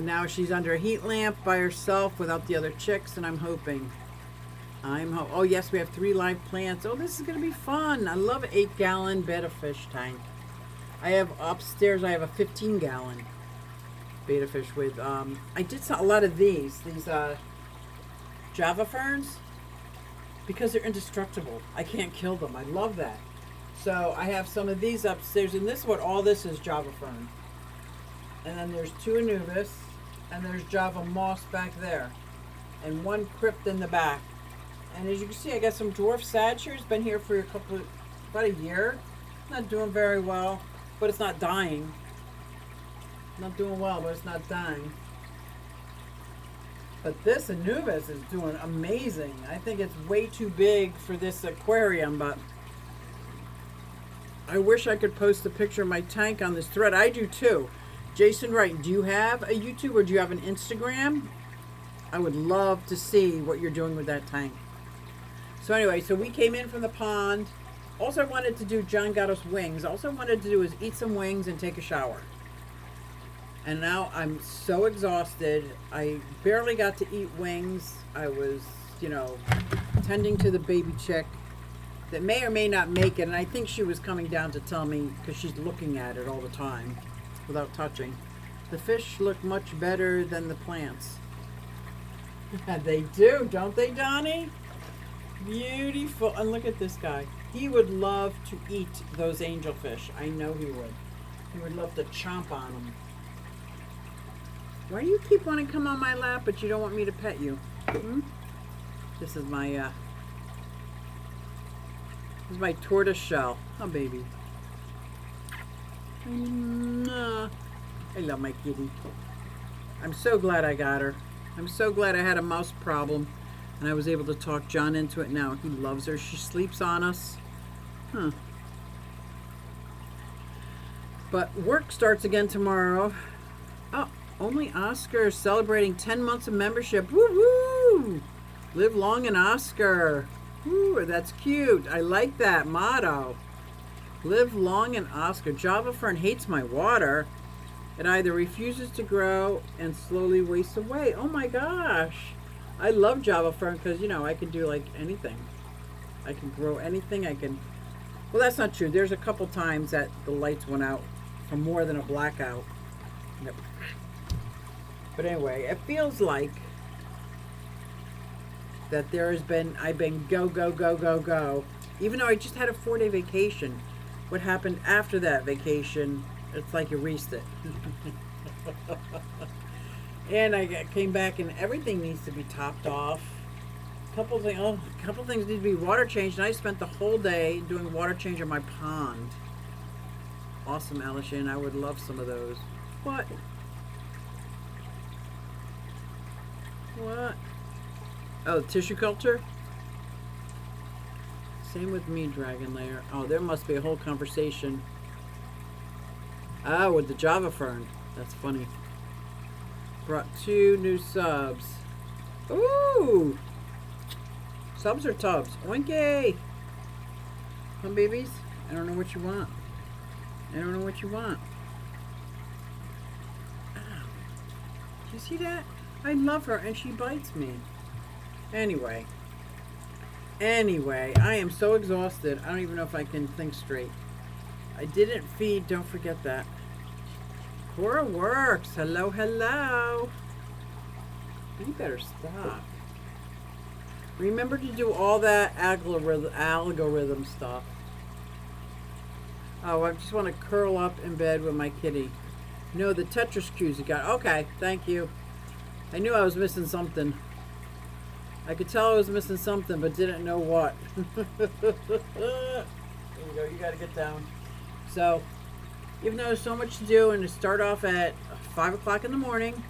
now she's under a heat lamp by herself without the other chicks, and I'm hoping. Oh yes, we have 3 live plants. Oh, this is gonna be fun. I love an 8-gallon betta fish tank. I have upstairs. I have a 15-gallon betta fish with. I did a lot of these Java ferns because they're indestructible. I can't kill them. I love that. So I have some of these upstairs, and this is what all this is, Java fern. And then there's 2 Anubis, and there's Java moss back there, and 1 crypt in the back. And as you can see, I got some dwarf satchers. Been here for about a year. Not doing very well, but it's not dying. Not doing well, but it's not dying. But this Anubis is doing amazing. I think it's way too big for this aquarium, but I wish I could post a picture of my tank on this thread. I do too. Jason Wright, do you have a YouTube or do you have an Instagram? I would love to see what you're doing with that tank. So anyway, so we came in from the pond. Also, I wanted to do John got us wings. Also wanted to do is eat some wings and take a shower. And now I'm so exhausted. I barely got to eat wings. I was, tending to the baby chick that may or may not make it. And I think she was coming down to tell me, because she's looking at it all the time without touching. The fish look much better than the plants. They do, don't they, Donnie? Beautiful. And look at this guy. He would love to eat those angelfish. I know he would. He would love to chomp on them. Why do you keep wanting to come on my lap, but you don't want me to pet you? This is my tortoise shell. Oh, baby. I love my kitty. I'm so glad I got her. I'm so glad I had a mouse problem and I was able to talk John into it now. He loves her. She sleeps on us. But work starts again tomorrow. Oh, only Oscar celebrating 10 months of membership. Woo-hoo! Live long and Oscar. Ooh, that's cute. I like that motto. Live long and Oscar. Java fern hates my water. It either refuses to grow and slowly wastes away. Oh my gosh. I love Java fern because, I can do like anything. I can grow anything. Well, that's not true. There's a couple times that the lights went out for more than a blackout. Yep. But anyway, it feels like that I've been go, go, go, go, go. Even though I just had a 4-day vacation. What happened after that vacation, it's like erased it. And I came back and everything needs to be topped off. A couple things need to be water changed. And I spent the whole day doing water change on my pond. Awesome, Alishan. I would love some of those. What? Oh, tissue culture? Same with me, Dragon Lair. Oh, there must be a whole conversation. Ah, with the Java fern. That's funny. Brought 2 new subs. Ooh! Subs or tubs? Oinky! Come, babies. I don't know what you want. I don't know what you want. Ow. Do you see that? I love her and she bites me. Anyway, I am so exhausted. I don't even know if I can think straight. I didn't feed, don't forget that. Cora works. Hello, hello. You better stop. Remember to do all that algorithm stuff. Oh, I just want to curl up in bed with my kitty. No, the Tetris cues you got. Okay, thank you. I knew I was missing something. I could tell I was missing something, but didn't know what. There you go. You got to get down. So, even though there's so much to do, and to start off at 5 o'clock in the morning,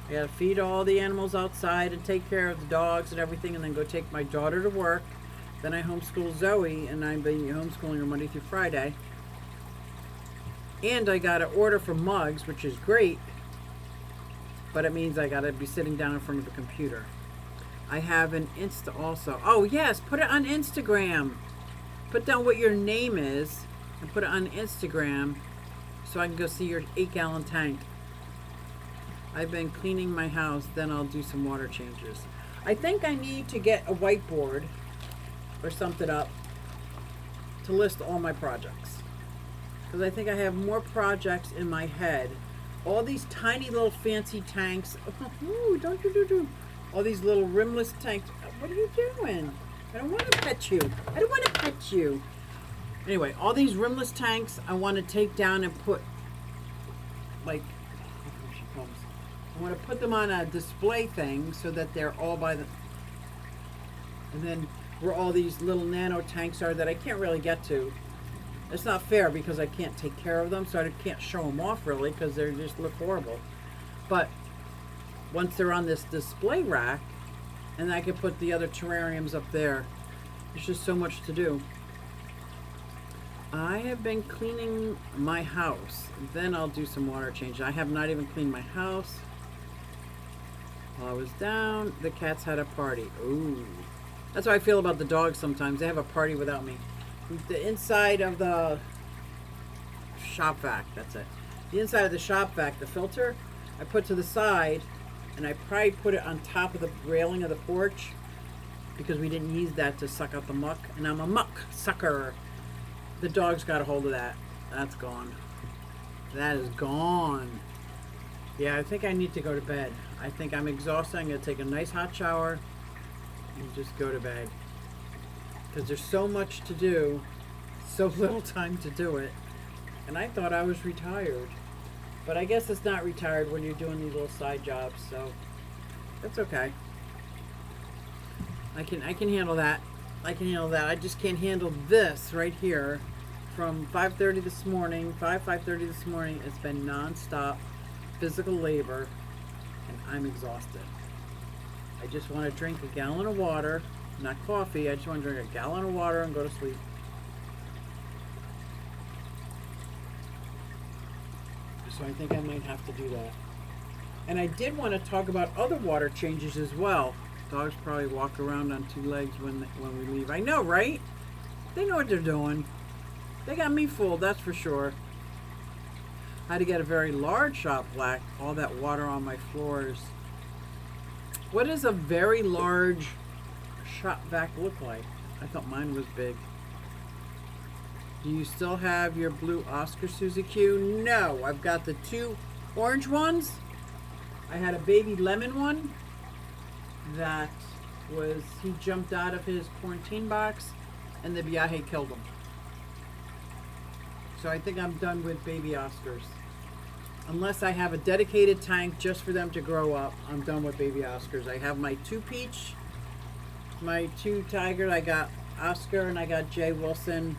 I got to feed all the animals outside and take care of the dogs and everything, and then go take my daughter to work. Then I homeschool Zoe, and I've been homeschooling her Monday through Friday. And I got to order for mugs, which is great, but it means I got to be sitting down in front of the computer. I have an Insta also. Oh, yes, put it on Instagram. Put down what your name is and put it on Instagram so I can go see your 8-gallon tank. I've been cleaning my house, then I'll do some water changes. I think I need to get a whiteboard or something up to list all my projects. Because I think I have more projects in my head. All these tiny little fancy tanks. Ooh, don't do. All these little rimless tanks. What are you doing? I don't want to pet you. I don't want to pet you. Anyway, all these rimless tanks I want to take down and put, like, here she comes. I want to put them on a display thing so that they're all by the, and then where all these little nano tanks are that I can't really get to. It's not fair because I can't take care of them, so I can't show them off really because they just look horrible. But once they're on this display rack, and I can put the other terrariums up there. There's just so much to do. I have been cleaning my house. Then I'll do some water change. I have not even cleaned my house. While I was down, the cats had a party. Ooh. That's how I feel about the dogs sometimes. They have a party without me. The inside of the shop vac, that's it. The inside of the shop vac, the filter, I put to the side, and I probably put it on top of the railing of the porch because we didn't use that to suck out the muck, and I'm a muck sucker. The dogs got a hold of that. That's gone. That is gone. Yeah, I think I need to go to bed. I think I'm exhausted. I'm going to take a nice hot shower and just go to bed. Because there's so much to do, so little time to do it. And I thought I was retired. But I guess it's not retired when you're doing these little side jobs, so that's okay. I can handle that. I can handle that. I just can't handle this right here. From 5:30 this morning, 5:30 this morning, it's been non-stop physical labor, and I'm exhausted. I just want to drink a gallon of water, not coffee. I just want to drink a gallon of water and go to sleep. So I think I might have to do that. And I did want to talk about other water changes as well. Dogs probably walk around on two legs when we leave. I know, right? They know what they're doing. They got me fooled, that's for sure. I had to get a very large shop vac. All that water on my floors. What does a very large shop vac look like? I thought mine was big. Do you still have your blue Oscar Suzy Q? No, I've got the two orange ones. I had a baby lemon one that was, he jumped out of his quarantine box and the Viaje killed him. So I think I'm done with baby Oscars. Unless I have a dedicated tank just for them to grow up, I'm done with baby Oscars. I have my two peach, my two tiger. I got Oscar and I got Jay Wilson.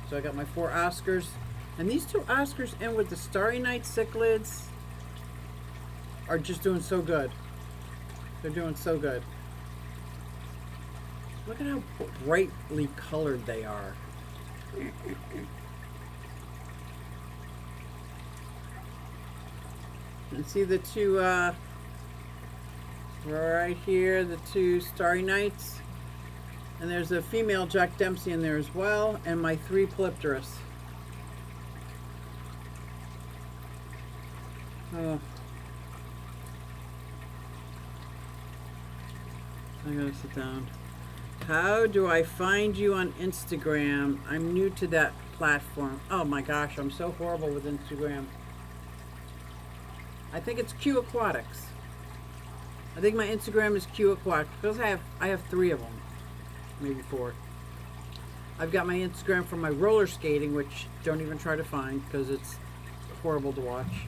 So I got my 4 Oscars. And these 2 Oscars in with the Starry Night cichlids are just doing so good. They're doing so good. Look at how brightly colored they are. And see the 2 right here, the 2 Starry Nights. And there's a female Jack Dempsey in there as well, and my 3 Polypterus. Oh. I gotta sit down. How do I find you on Instagram? I'm new to that platform. Oh my gosh, I'm so horrible with Instagram. I think it's Q Aquatics. I think my Instagram is Q Aquatics because I have 3 of them. Maybe 4. I've got my Instagram for my roller skating, which don't even try to find because it's horrible to watch.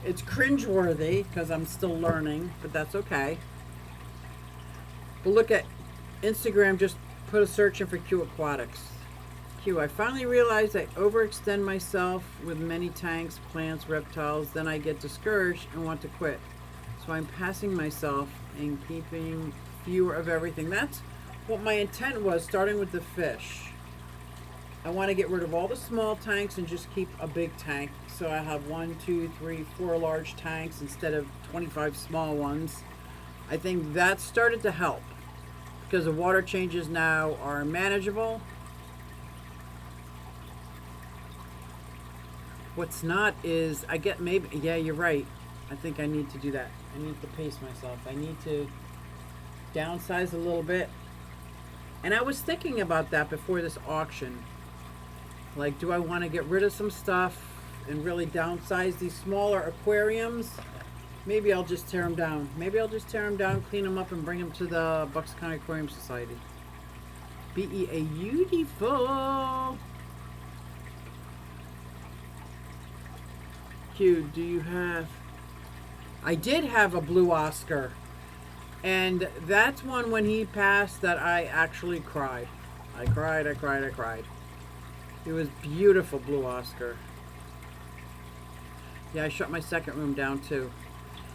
It's cringeworthy because I'm still learning, but that's okay. But look at Instagram, just put a search in for Q Aquatics. Q, I finally realized I overextend myself with many tanks, plants, reptiles, then I get discouraged and want to quit. So I'm passing myself and keeping fewer of everything. That's what my intent was, starting with the fish. I want to get rid of all the small tanks and just keep a big tank. So I have 1, 2, 3, 4 large tanks instead of 25 small ones. I think that started to help because the water changes now are manageable. What's not is, I get maybe, yeah, you're right. I think I need to do that. I need to pace myself. I need to downsize a little bit. And I was thinking about that before this auction. Like, do I want to get rid of some stuff and really downsize these smaller aquariums? Maybe I'll just tear them down. Maybe I'll just tear them down, clean them up, and bring them to the Bucks County Aquarium Society. Beautiful. Q, do you have... I did have a blue Oscar. And that's one when he passed that I actually cried. I cried. It was beautiful, blue Oscar. Yeah, I shut my second room down too.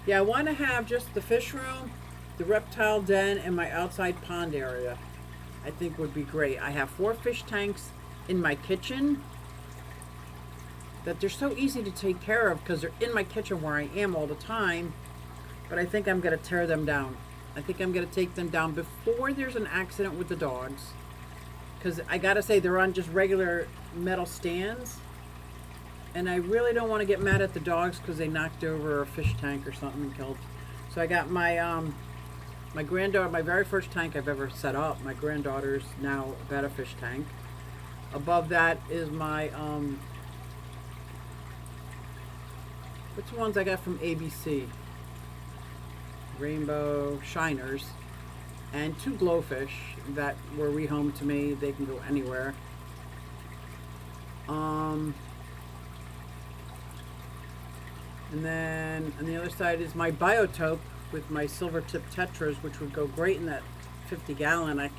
Yeah, I want to have just the fish room, the reptile den, and my outside pond area. I think would be great. I have 4 fish tanks in my kitchen that they're so easy to take care of because they're in my kitchen where I am all the time. But I think I'm going to tear them down. I think I'm going to take them down before there's an accident with the dogs. Because I got to say, they're on just regular metal stands. And I really don't want to get mad at the dogs because they knocked over a fish tank or something and killed. So I got my my granddaughter, my very first tank I've ever set up. My granddaughter's now got a fish tank. Above that is my what's the ones I got from ABC? Rainbow Shiners, and 2 glowfish that were rehomed to me. They can go anywhere. And then on the other side is my Biotope with my silver tip tetras, which would go great in that 50 gallon.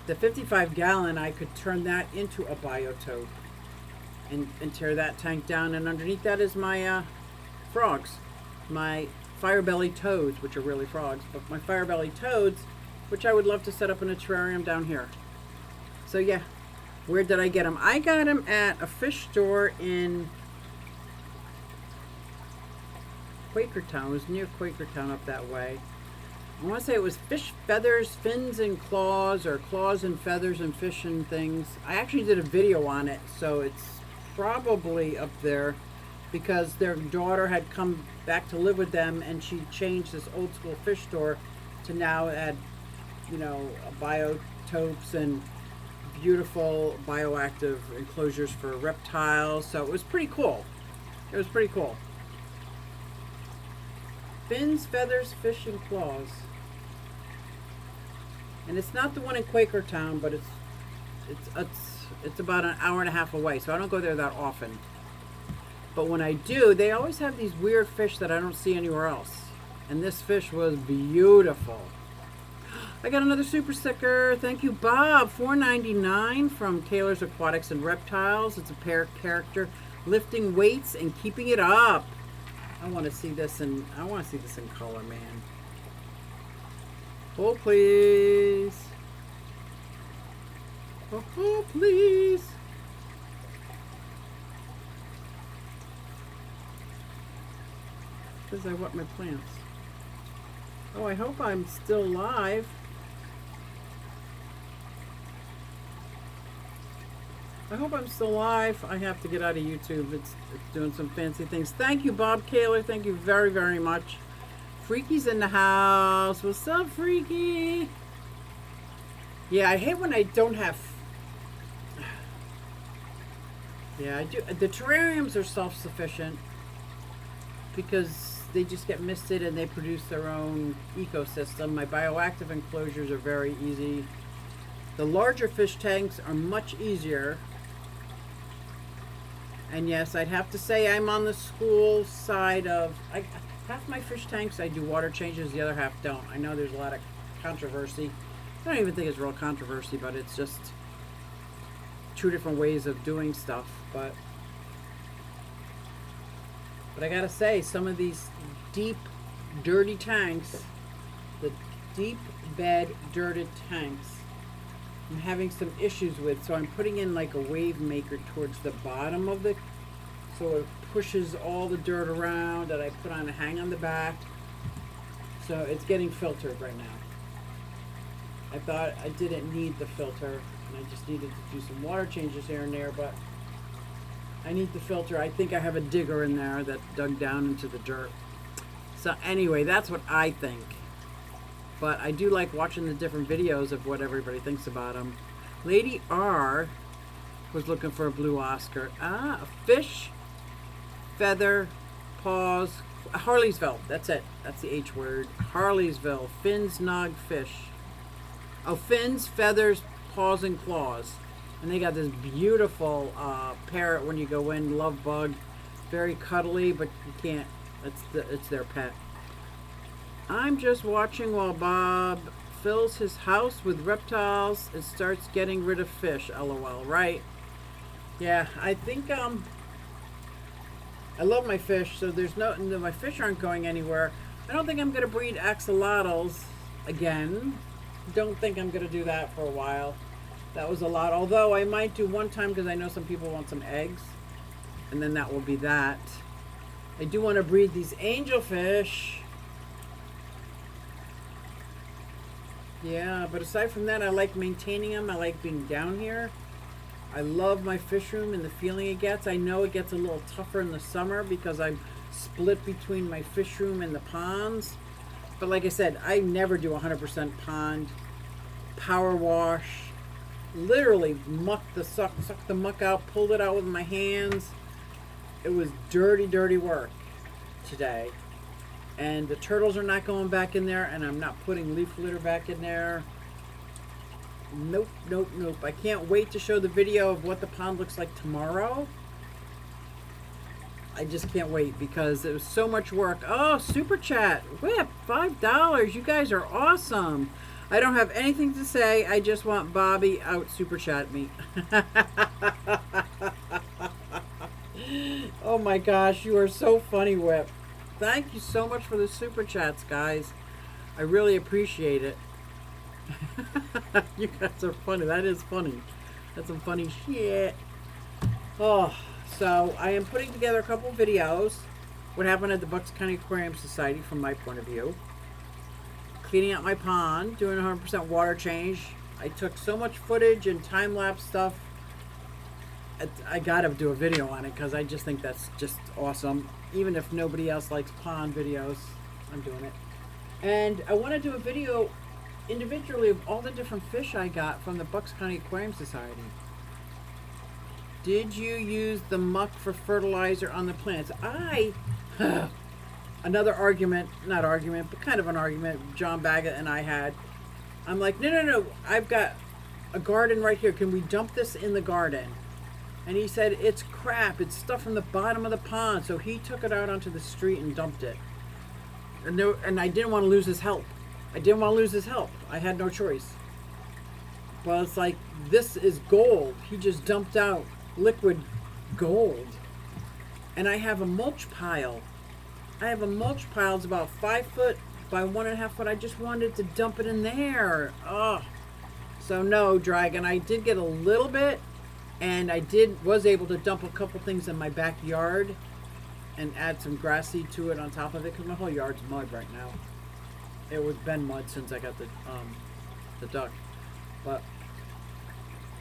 The 55 gallon, I could turn that into a Biotope and tear that tank down. And underneath that is my frogs, my Firebelly toads, which are really frogs, but my Firebelly toads, which I would love to set up in a terrarium down here. So yeah, where did I get them? I got them at a fish store in Quakertown. It was near Quakertown up that way. I want to say it was Fish, Feathers, Fins and Claws, or Claws and Feathers and Fish and Things. I actually did a video on it, so it's probably up there because their daughter had come back to live with them and she changed this old school fish store to now add, you know, biotopes and beautiful bioactive enclosures for reptiles. So it was pretty cool. It was pretty cool. Fins, Feathers, Fish, and Claws. And it's not the one in Quakertown, but it's about an hour and a half away, so I don't go there that often. But when I do, they always have these weird fish that I don't see anywhere else. And this fish was beautiful. I got another super sticker. Thank you, Bob. $4.99 from Taylor's Aquatics and Reptiles. It's a pair character lifting weights and keeping it up. I want to see this in color, man. Oh, please. Oh, please. Because I want my plants. Oh, I hope I'm still live. I hope I'm still live. I have to get out of YouTube. It's doing some fancy things. Thank you, Bob Kaler. Thank you very, very much. Freaky's in the house. What's up, Freaky? Yeah, I hate when I don't have... Yeah, I do. The terrariums are self-sufficient because they just get misted and they produce their own ecosystem. My bioactive enclosures are very easy. The larger fish tanks are much easier. And yes, I'd have to say I'm on the school side of... half my fish tanks I do water changes, the other half don't. I know there's a lot of controversy. I don't even think it's real controversy, but it's just 2 different ways of doing stuff. But I gotta say, some of these deep, dirty tanks, the deep bed, dirty tanks, I'm having some issues with. So I'm putting in like a wave maker towards the bottom of the, so it pushes all the dirt around that I put on a hang on the back. So it's getting filtered right now. I thought I didn't need the filter and I just needed to do some water changes here and there, but I need the filter. I think I have a digger in there that dug down into the dirt. So anyway, that's what I think. But I do like watching the different videos of what everybody thinks about them. Lady R was looking for a blue Oscar. Ah, a fish, feather, paws, Harleysville. That's it. That's the H word. Harleysville. Fins, nog, fish. Oh, fins, feathers, paws, and claws. And they got this beautiful parrot when you go in, love bug. Very cuddly, but you can't. It's their pet. I'm just watching while Bob fills his house with reptiles and starts getting rid of fish. LOL. Right? Yeah, I think I love my fish, so there's my fish aren't going anywhere. I don't think I'm gonna breed axolotls again. Don't think I'm gonna do that for a while. That was a lot. Although I might do one time because I know some people want some eggs. And then that will be that. I do want to breed these angelfish. Yeah, but aside from that, I like maintaining them. I like being down here. I love my fish room and the feeling it gets. I know it gets a little tougher in the summer because I'm split between my fish room and the ponds. But like I said, I never do 100% pond. Power wash. Literally suck the muck out, pulled it out with my hands. It was dirty, dirty work today. And the turtles are not going back in there, and I'm not putting leaf litter back in there. Nope, nope, nope. I can't wait to show the video of what the pond looks like tomorrow. I just can't wait because it was so much work. Oh, Super Chat. Whip, $5. You guys are awesome. I don't have anything to say. I just want Bobby out Super Chat me. Oh my gosh, you are so funny, Whip. Thank you so much for the Super Chats, guys. I really appreciate it. You guys are funny. That is funny. That's some funny shit. Oh, so I am putting together a couple of videos. What happened at the Bucks County Aquarium Society from my point of view. Cleaning out my pond, doing 100% water change. I took so much footage and time-lapse stuff. I gotta do a video on it because I just think that's just awesome. Even if nobody else likes pond videos, I'm doing it. And I want to do a video individually of all the different fish I got from the Bucks County Aquarium Society. Did you use the muck for fertilizer on the plants? Another argument, not argument, but kind of an argument John Baggett and I had. I'm like, no, I've got a garden right here. Can we dump this in the garden? And he said, it's crap. It's stuff from the bottom of the pond. So he took it out onto the street and dumped it. And I didn't want to lose his help. I had no choice. Well, it's like, this is gold. He just dumped out liquid gold. And I have a mulch pile. It's about 5 foot by 1.5 foot. I just wanted to dump it in there. Oh. So no, Dragon. I did get a little bit. And I was able to dump a couple things in my backyard and add some grass seed to it on top of it because my whole yard's mud right now. It was been mud since I got the duck. But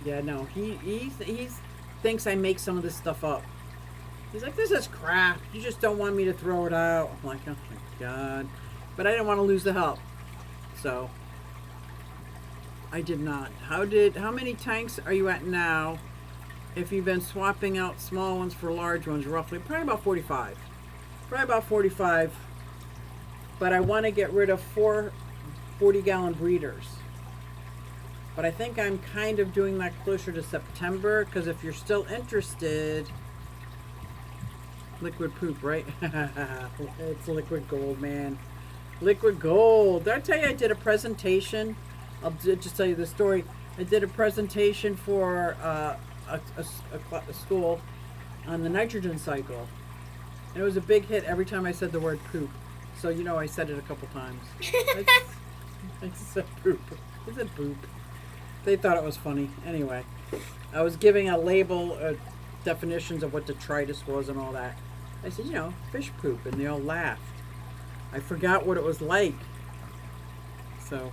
yeah, no, he thinks I make some of this stuff up. He's like, this is crap. You just don't want me to throw it out. I'm like, oh my God. But I didn't want to lose the help. So I did not. How many tanks are you at now? If you've been swapping out small ones for large ones, roughly, probably about 45. But I want to get rid of 4 40-gallon breeders. But I think I'm kind of doing that closer to September, because if you're still interested, liquid poop, right? It's liquid gold, man. Liquid gold. Did I tell you I did a presentation? I'll just tell you the story. I did a presentation for a school on the nitrogen cycle. And it was a big hit every time I said the word poop. So, you know, I said it a couple times. I said poop. I said poop. They thought it was funny. Anyway, I was giving a label, definitions of what detritus was and all that. I said, you know, fish poop. And they all laughed. I forgot what it was like. So,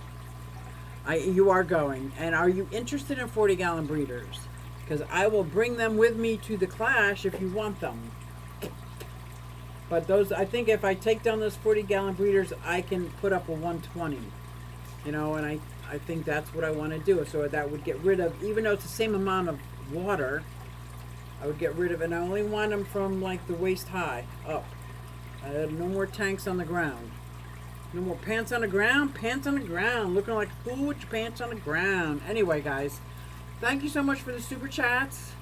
you are going. And are you interested in 40-gallon breeders? Because I will bring them with me to the clash if you want them. But those, I think if I take down those 40-gallon breeders, I can put up a 120. You know, and I think that's what I want to do. So that would get rid of, even though it's the same amount of water, I would get rid of it. And I only want them from like the waist high up. No more tanks on the ground. No more pants on the ground. Pants on the ground. Looking like a fool with your pants on the ground. Anyway, guys, thank you so much for the super chats.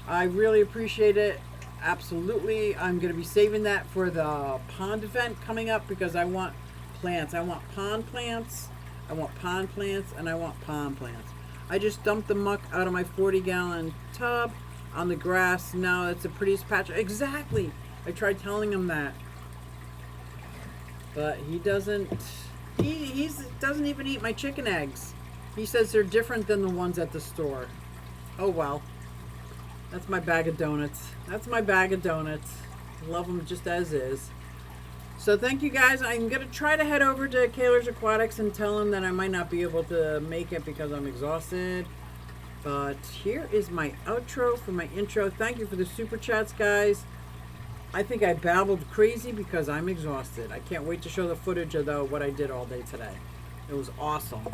I really appreciate it. Absolutely. I'm going to be saving that for the pond event coming up because I want plants. I want pond plants. I want pond plants and I want pond plants. I just dumped the muck out of my 40-gallon tub on the grass. Now it's the prettiest patch. Exactly. I tried telling him that. But he doesn't, he doesn't even eat my chicken eggs. He says they're different than the ones at the store. Oh well. That's my bag of donuts. That's my bag of donuts. Love them just as is. So thank you guys. I'm going to try to head over to Kaler's Aquatics and tell him that I might not be able to make it because I'm exhausted. But here is my outro for my intro. Thank you for the super chats, guys. I think I babbled crazy because I'm exhausted. I can't wait to show the footage of what I did all day today. It was awesome.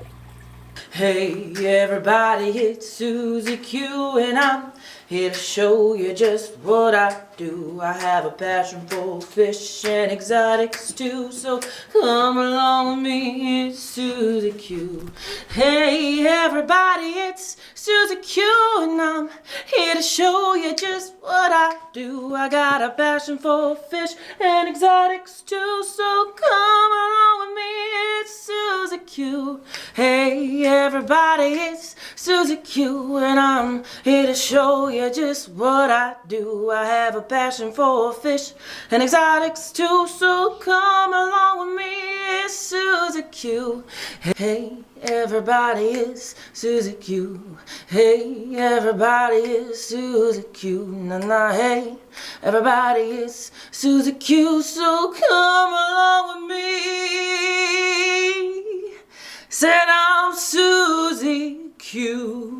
Hey everybody, it's Susie Q and I'm here to show you just what I do. I have a passion for fish and exotics too, so come along with me, it's Susie Q. Hey everybody, it's Susie Q and I'm here to show you just what I do. I got a passion for fish and exotics too, so come along with me, it's Susie Q. Hey everybody, it's Susie Q and I'm here to show you just what I do. I have a passion for fish and exotics too, so come along with me, it's Susie Q. Hey everybody, it's Susie Q. Hey everybody, it's Susie Q. Nah nah, hey everybody, it's Susie Q, so come along with me. Said I'm Susie Q.